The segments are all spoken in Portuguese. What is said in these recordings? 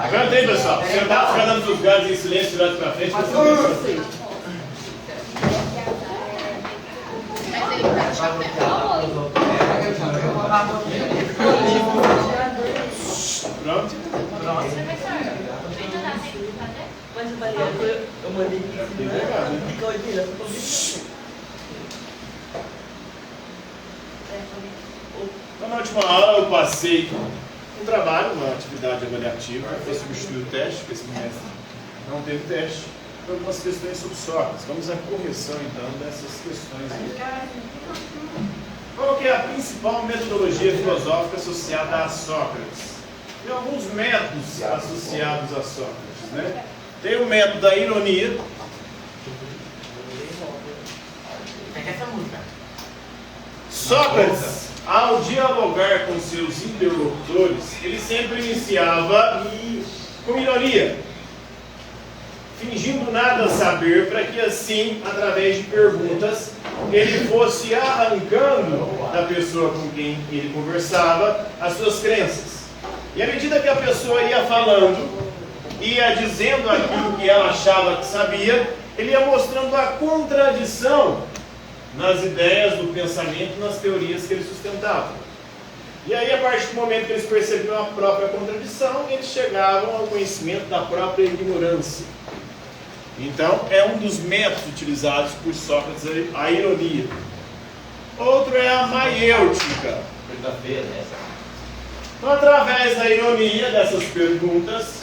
Canta aí, pessoal. Sentado, fica dando os lugares em silêncio, virado pra frente. Pronto? Mas o Mariano, eu mandei aqui. Na última aula eu passei um trabalho, uma atividade avaliativa para substituir o teste, porque esse semestre não teve teste, por algumas questões sobre Sócrates. Vamos à correção então dessas questões aí. Qual que é a principal metodologia filosófica associada a Sócrates? Tem alguns métodos associados a Sócrates, né? Tem o método da ironia. Sócrates, ao dialogar com seus interlocutores, ele sempre iniciava com ironia, fingindo nada saber, para que assim, através de perguntas, ele fosse arrancando da pessoa com quem ele conversava as suas crenças. E à medida que a pessoa ia falando, ia dizendo aquilo que ela achava que sabia, ele ia mostrando a contradição nas ideias do pensamento, nas teorias que ele sustentava. E aí, a partir do momento que eles percebiam a própria contradição, eles chegavam ao conhecimento da própria ignorância. Então, é um dos métodos utilizados por Sócrates, a ironia. Outro é a maiêutica. Então, através da ironia, dessas perguntas,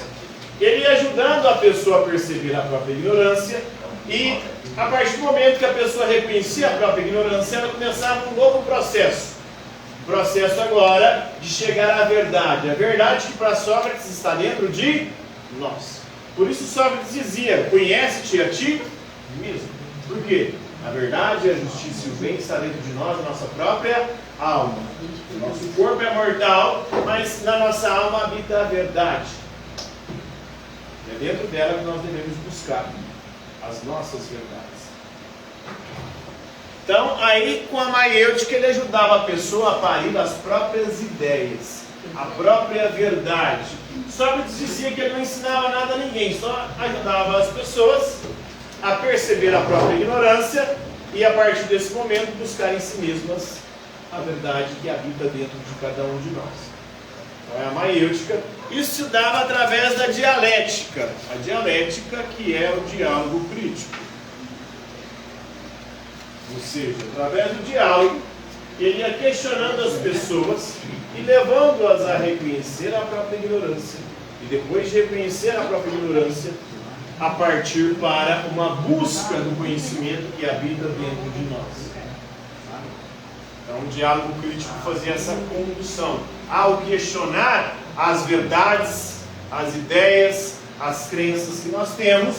ele ia ajudando a pessoa a perceber a própria ignorância, e a partir do momento que a pessoa reconhecia a própria ignorância, ela começava um novo processo. O processo agora de chegar à verdade. A verdade que para Sócrates está dentro de nós. Por isso Sócrates dizia: conhece-te a ti mesmo. Por quê? A verdade, a justiça e o bem está dentro de nós, na nossa própria alma. O nosso corpo é mortal, mas na nossa alma habita a verdade. É dentro dela que nós devemos buscar as nossas verdades. Então, aí com a maiêutica ele ajudava a pessoa a parir as próprias ideias, a própria verdade. Sócrates dizia que ele não ensinava nada a ninguém, só ajudava as pessoas a perceber a própria ignorância e a partir desse momento buscar em si mesmas a verdade que habita dentro de cada um de nós. Então é a maiêutica. Isso se dava através da dialética. A dialética que é o diálogo crítico. Ou seja, através do diálogo, ele ia questionando as pessoas e levando-as a reconhecer a própria ignorância. E depois de reconhecer a própria ignorância, a partir para uma busca do conhecimento que habita dentro de nós. Então, o diálogo crítico fazia essa condução. Ao questionar as verdades, as ideias, as crenças que nós temos,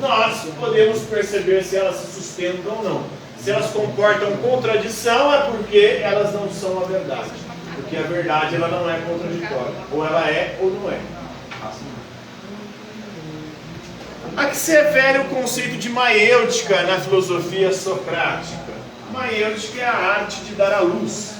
nós podemos perceber se elas se sustentam ou não. Se elas comportam contradição, é porque elas não são a verdade. Porque a verdade ela não é contraditória. Ou ela é ou não é. A que se refere o conceito de maiêutica na filosofia socrática? Maiêutica é a arte de dar à luz.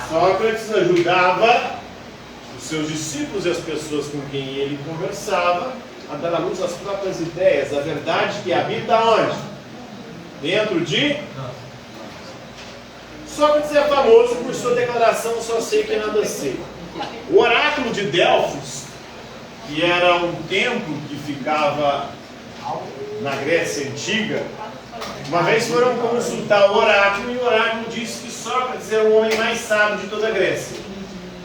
Sócrates ajudava os seus discípulos e as pessoas com quem ele conversava a dar à luz as próprias ideias, a verdade que habita onde? Dentro de... Sócrates é famoso por sua declaração: só sei que nada sei. O oráculo de Delfos, que era um templo que ficava na Grécia Antiga, uma vez foram consultar o oráculo e o oráculo disse que Sócrates era o homem mais sábio de toda a Grécia.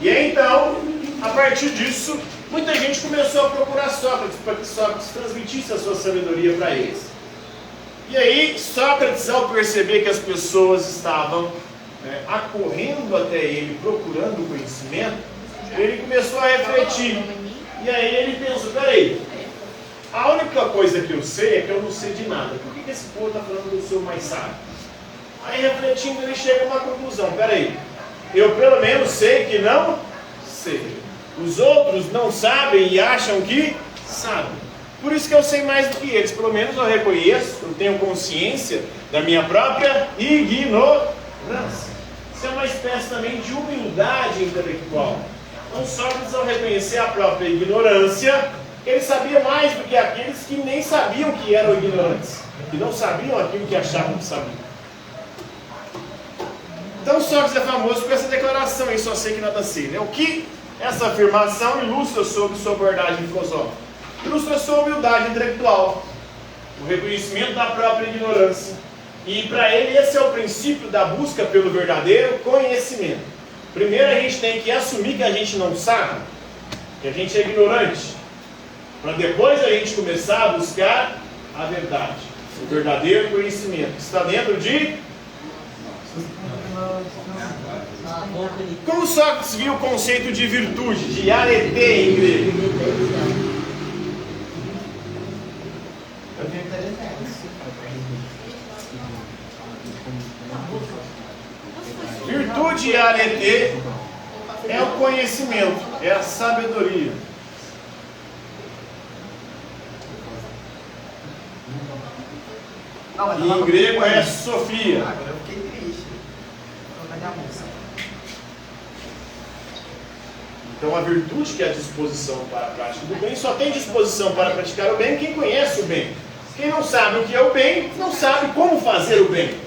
E aí, então, a partir disso, muita gente começou a procurar Sócrates para que Sócrates transmitisse a sua sabedoria para eles. E aí, Sócrates, ao perceber que as pessoas estavam acorrendo até ele, procurando conhecimento, ele começou a refletir. E aí ele pensou: peraí, a única coisa que eu sei é que eu não sei de nada. Por que esse povo está falando que eu sou mais sábio? Aí, refletindo, ele chega a uma conclusão: peraí, eu pelo menos sei que não sei. Os outros não sabem e acham que sabem. Por isso que eu sei mais do que eles. Pelo menos eu reconheço, eu tenho consciência da minha própria ignorância. Isso é uma espécie também de humildade intelectual. Então Sócrates, ao reconhecer a própria ignorância, ele sabia mais do que aqueles que nem sabiam que eram ignorantes, que não sabiam aquilo que achavam que sabiam. Então Sócrates é famoso por essa declaração, eu só sei que nada sei, né? O que essa afirmação ilustra sobre sua abordagem filosófica? Ilustra sua humildade intelectual, o reconhecimento da própria ignorância. E para ele esse é o princípio da busca pelo verdadeiro conhecimento. Primeiro a gente tem que assumir que a gente não sabe, que a gente é ignorante, para depois a gente começar a buscar a verdade, o verdadeiro conhecimento, que está dentro de... Como Sócrates viu o conceito de virtude, de arete em grego? Virtude e arete é o conhecimento, é a sabedoria. E em grego é Sofia. Agora eu fiquei triste. Cadê a moça? Então a virtude, que é a disposição para a prática do bem, só tem disposição para praticar o bem quem conhece o bem. Quem não sabe o que é o bem, não sabe como fazer o bem.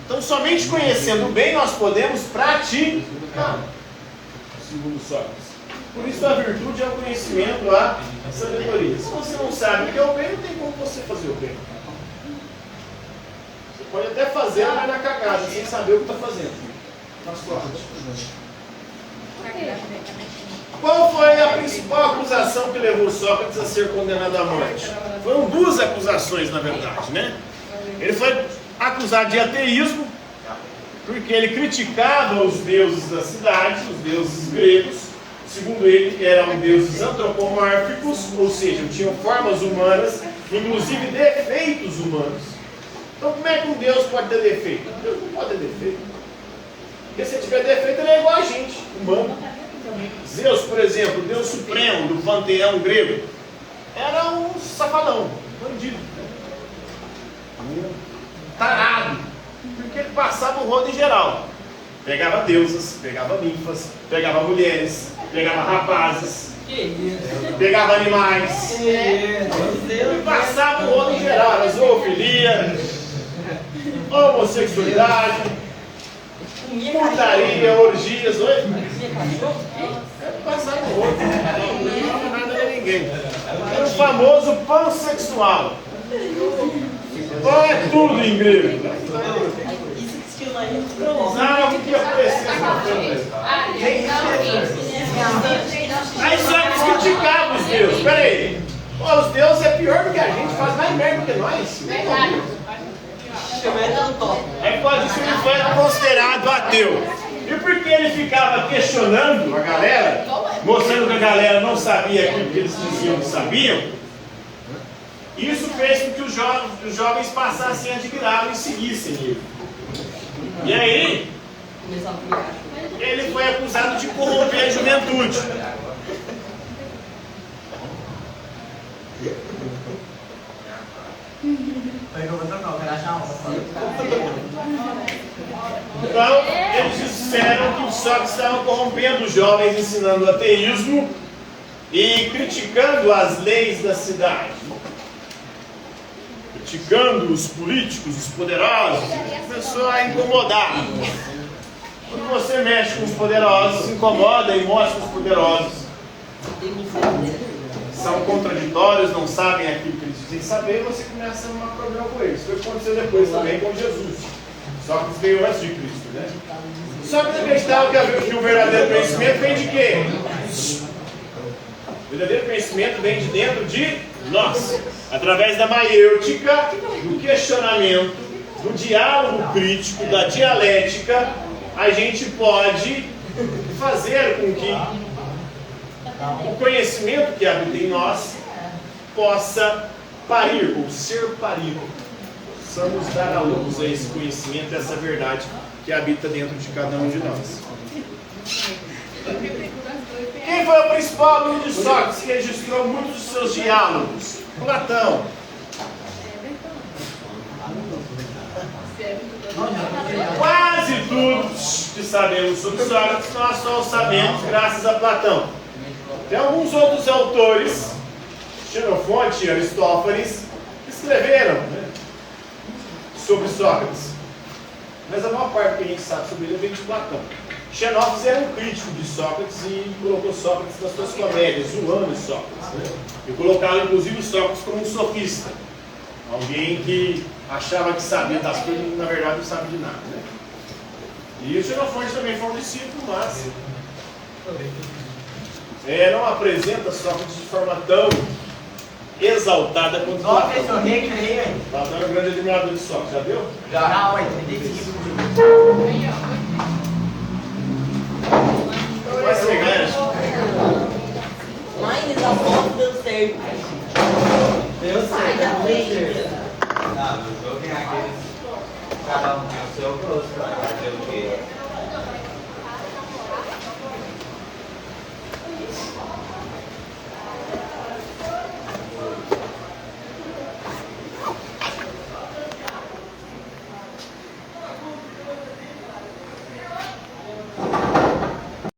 Então somente conhecendo o bem nós podemos praticar, segundo Sócrates. Por isso a virtude é o conhecimento, a sabedoria. Se você não sabe o que é o bem, não tem como você fazer o bem. Você pode até fazer, mas na cagada, sem saber o que está fazendo. Na sorte. Qual foi a principal acusação que levou Sócrates a ser condenado à morte? Foram duas acusações, na verdade, né? Ele foi acusado de ateísmo, porque ele criticava os deuses da cidade, os deuses gregos. Segundo ele, eram deuses antropomórficos, ou seja, tinham formas humanas, inclusive defeitos humanos. Então como é que um Deus pode ter defeito? Deus não pode ter defeito. Porque se tiver defeito, ele é igual a gente, humano. Zeus, por exemplo, o Deus supremo do panteão grego, era um safadão, um bandido, um tarado, porque ele passava o rodo em geral. Pegava deusas, pegava ninfas, pegava mulheres, pegava rapazes, pegava animais, e passava o rodo em geral. Era zoofilia, homossexualidade, putaria, orgias, passava o rodo, não dava nada a ninguém. Era o famoso pansexual. Então é tudo em grego. Não, o que apareceu na câmera? Aí Sócrates criticava os deuses. Espera aí. Os deuses é pior do que a gente, faz mais merda do que nós. É por causa disso que ele foi considerado ateu. E por que ele ficava questionando a galera, mostrando que a galera não sabia aquilo que eles diziam que sabiam? Isso fez com que os jovens passassem a admirá-lo e seguissem ele. E aí, ele foi acusado de corromper a juventude. Então, eles disseram que os Sócrates estavam corrompendo os jovens, ensinando o ateísmo e criticando as leis da cidade. Criticando os políticos, os poderosos, começou a incomodar. Quando você mexe com os poderosos, incomoda e mostra os poderosos são contraditórios, não sabem aquilo que eles dizem saber, você começa a arrumar problema com eles. Foi o que aconteceu depois também com Jesus. Sócrates veio antes de Cristo, né? Sócrates acreditava que o verdadeiro conhecimento vem de quê? O verdadeiro conhecimento vem de dentro de nós, através da maiêutica, do questionamento, do diálogo crítico, da dialética, a gente pode fazer com que o conhecimento que habita em nós possa parir, ou ser parido. Possamos dar à luz a esse conhecimento, essa verdade que habita dentro de cada um de nós. Quem foi o principal aluno de Sócrates que registrou muitos dos seus diálogos? Platão. Quase tudo que sabemos sobre Sócrates nós só sabemos graças a Platão. Tem alguns outros autores, Xenofonte e Aristófanes, que escreveram, né, sobre Sócrates. Mas a maior parte que a gente sabe sobre ele vem de Platão. Xenófanes era um crítico de Sócrates e colocou Sócrates nas suas comédias, zoando Sócrates, né? E colocava inclusive Sócrates como um sofista. Alguém que achava que sabia das coisas e na verdade não sabe de nada, né? E o Xenofonte também foi um discípulo, mas não apresenta Sócrates de forma tão exaltada quanto Nossa, Platão. esse é o rei que rei aí. Platão é um grande admirador de Sócrates, já viu? Já, ué, tem discípulo. Vai ser grande. Mãe, a foto deu certo. Eu sei, Ainda bem. Não, eu vou ganhar aqueles. Cada um tem o seu gosto.